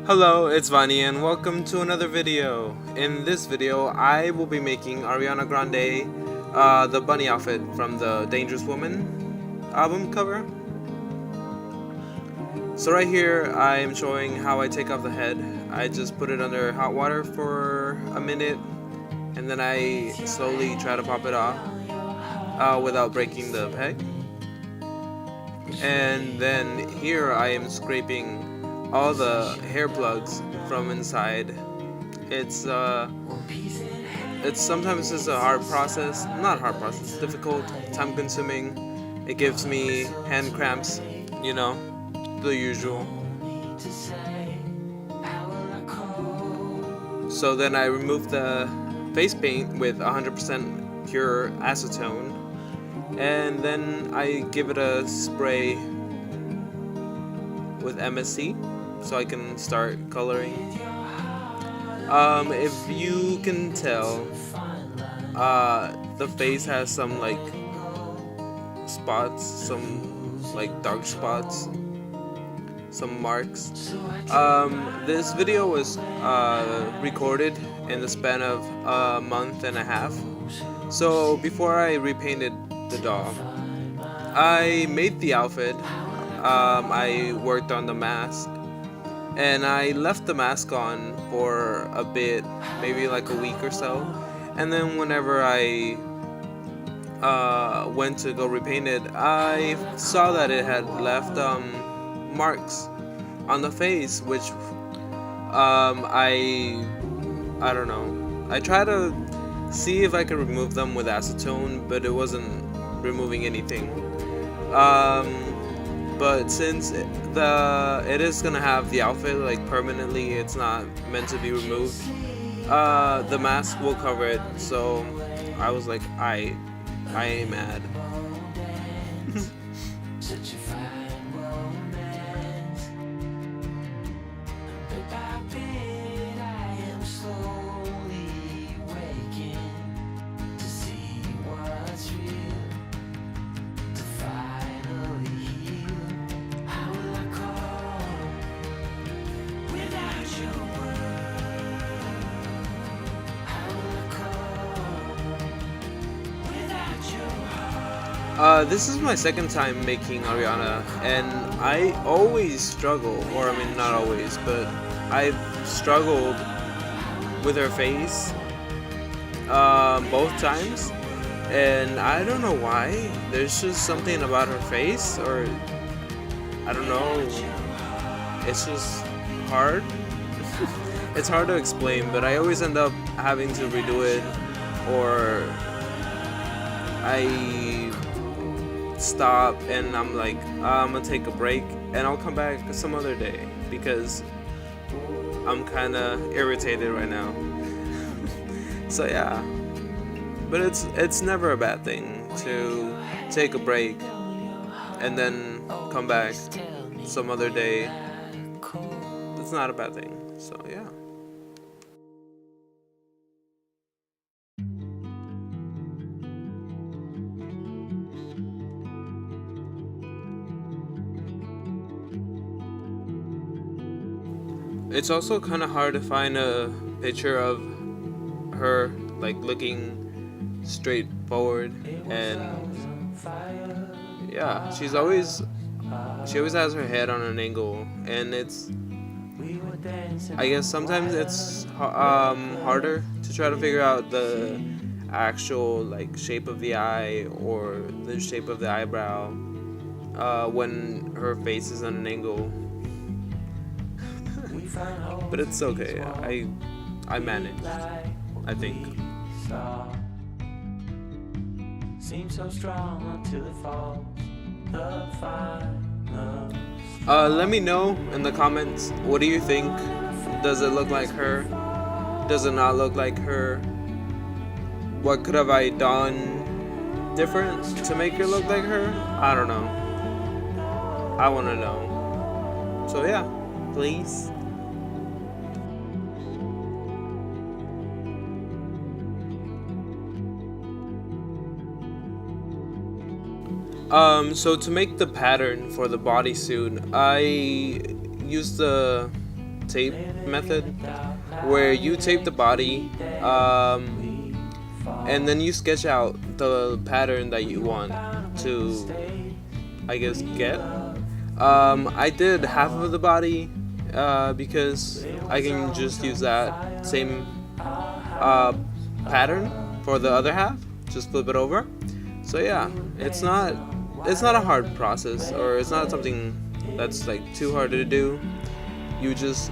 Hello, it's Vani and welcome to another video. In this video, I will be making Ariana Grande, the bunny outfit from the Dangerous Woman album cover. So right here, I am showing how I take off the head. I just put it under hot water for a minute, and then I slowly try to pop it off without breaking the peg. And then here I am scraping all the hair plugs from inside. It's sometimes it's a hard process, not hard process, difficult, time consuming. It gives me hand cramps, you know, the usual. So then I remove the face paint with 100% pure acetone, and then I give it a spray with MSC so I can start coloring. If you can tell, the face has some like spots, some like dark spots, some marks. This video was recorded in the span of a month and a half. So before I repainted the doll, I made the outfit. I worked on the mask, and I left the mask on for a bit, maybe like a week or so. And then whenever I went to go repaint it, I saw that it had left marks on the face, which I don't know. I tried to see if I could remove them with acetone, but it wasn't removing anything. But since it is gonna have the outfit like permanently, it's not meant to be removed. The mask will cover it, so I was like, I ain't mad. This is my second time making Ariana, and I always struggle, or I mean not always, but I've struggled with her face both times, and I don't know why. There's just something about her face, or I don't know, it's just hard. It's hard to explain, but I always end up having to redo it, or I stop and I'm like, I'm gonna take a break and I'll come back some other day because I'm kind of irritated right now. So yeah, but it's never a bad thing to take a break and then come back some other day. It's not a bad thing. So yeah. It's also kind of hard to find a picture of her like looking straight forward, and yeah, she always has her head on an angle, and I guess sometimes it's harder to try to figure out the actual like shape of the eye or the shape of the eyebrow when her face is on an angle. But it's okay. I managed, I think. Let me know in the comments, what do you think? Does it look like her? Does it not look like her? What could have I done different to make it look like her? I don't know. I want to know. So yeah, please. So to make the pattern for the bodysuit, I used the tape method, where you tape the body, and then you sketch out the pattern that you want to, I guess, get. I did half of the body because I can just use that same pattern for the other half. Just flip it over. So yeah, it's not a hard process, or it's not something that's like too hard to do. You just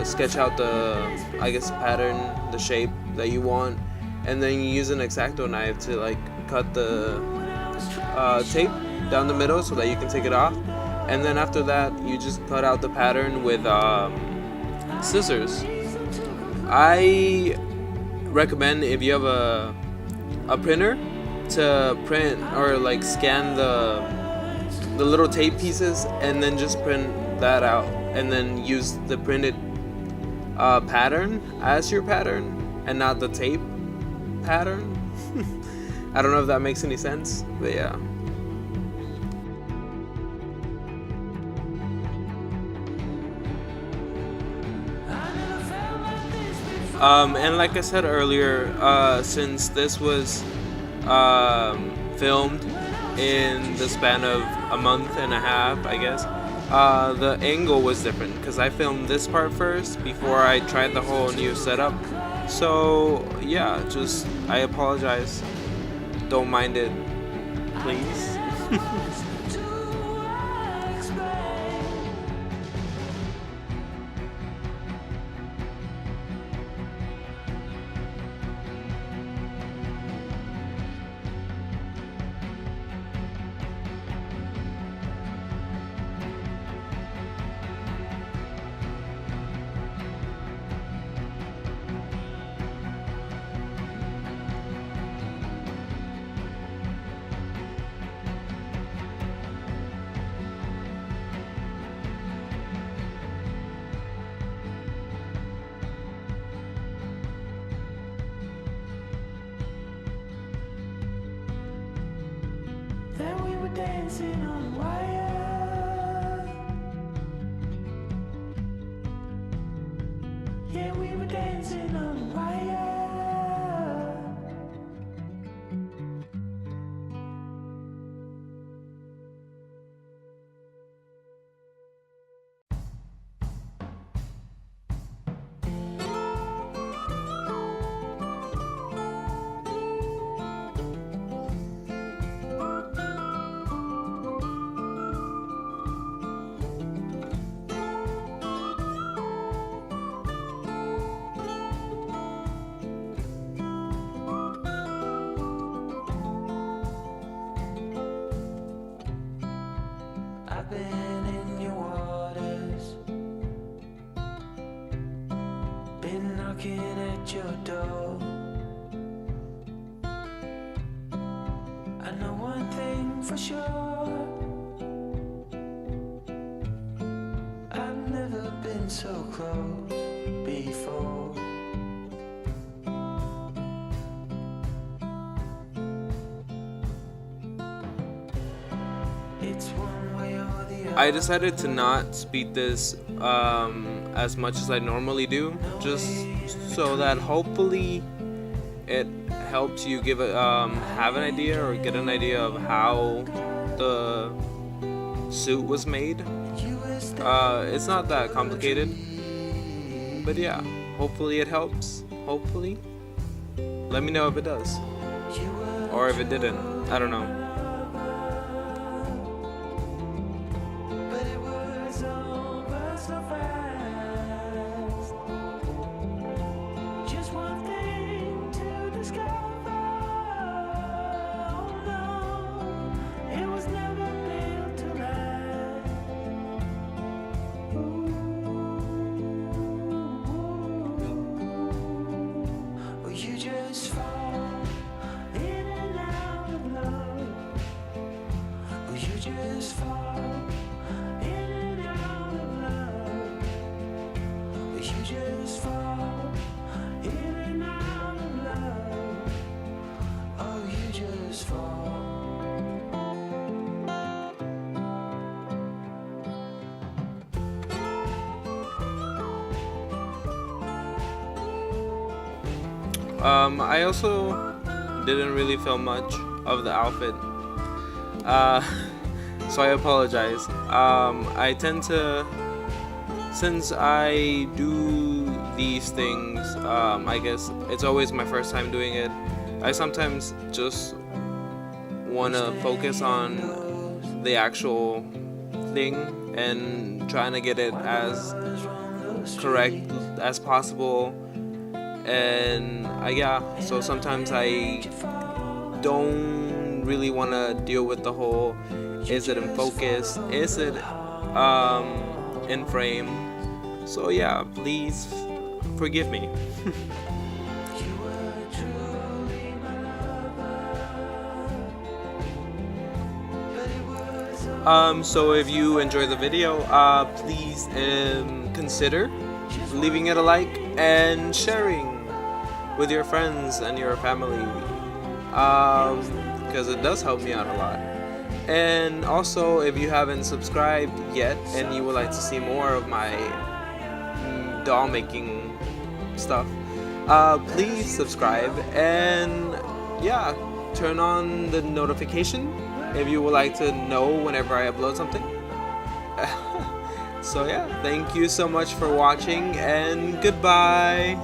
sketch out the, I guess, pattern, the shape that you want, and then you use an X-Acto knife to like cut the tape down the middle so that you can take it off. And then after that, you just cut out the pattern with scissors. I recommend, if you have a printer, to print or like scan the little tape pieces and then just print that out, and then use the printed pattern as your pattern and not the tape pattern. I don't know if that makes any sense, but yeah. And like I said earlier, since this was filmed in the span of a month and a half, I guess, the angle was different because I filmed this part first before I tried the whole new setup. So yeah, just I apologize. Don't mind it, please. Then we were dancing on wire. Yeah, we were dancing on wire. I've been in your waters, been knocking at your door. I know one thing for sure, I've never been so close before. It's one way or the other. I decided to not speed this as much as I normally do, just so that hopefully it helps you give have an idea or get an idea of how the suit was made. It's not that complicated, but yeah, hopefully it helps. Hopefully, let me know if it does, or if it didn't. I don't know. But it was over so fast. Just one thing to discover. Oh no, it was never built to last. Well, you just fall in and out of love. Well, you just fall in and out of love. Well, you just fall in and out of love. Oh, you just fall. I also didn't really film much of the outfit, uh, so I apologize. I tend to, since I do these things, I guess it's always my first time doing it. I sometimes just want to focus on the actual thing and trying to get it as correct as possible. And yeah, so sometimes I don't really want to deal with the whole, is it in focus, is it in frame. So yeah, please forgive me. So if you enjoy the video, please consider leaving it a like and sharing with your friends and your family, because it does help me out a lot. And also, if you haven't subscribed yet and you would like to see more of my doll making stuff, please subscribe and yeah, turn on the notification if you would like to know whenever I upload something. So yeah, thank you so much for watching and goodbye.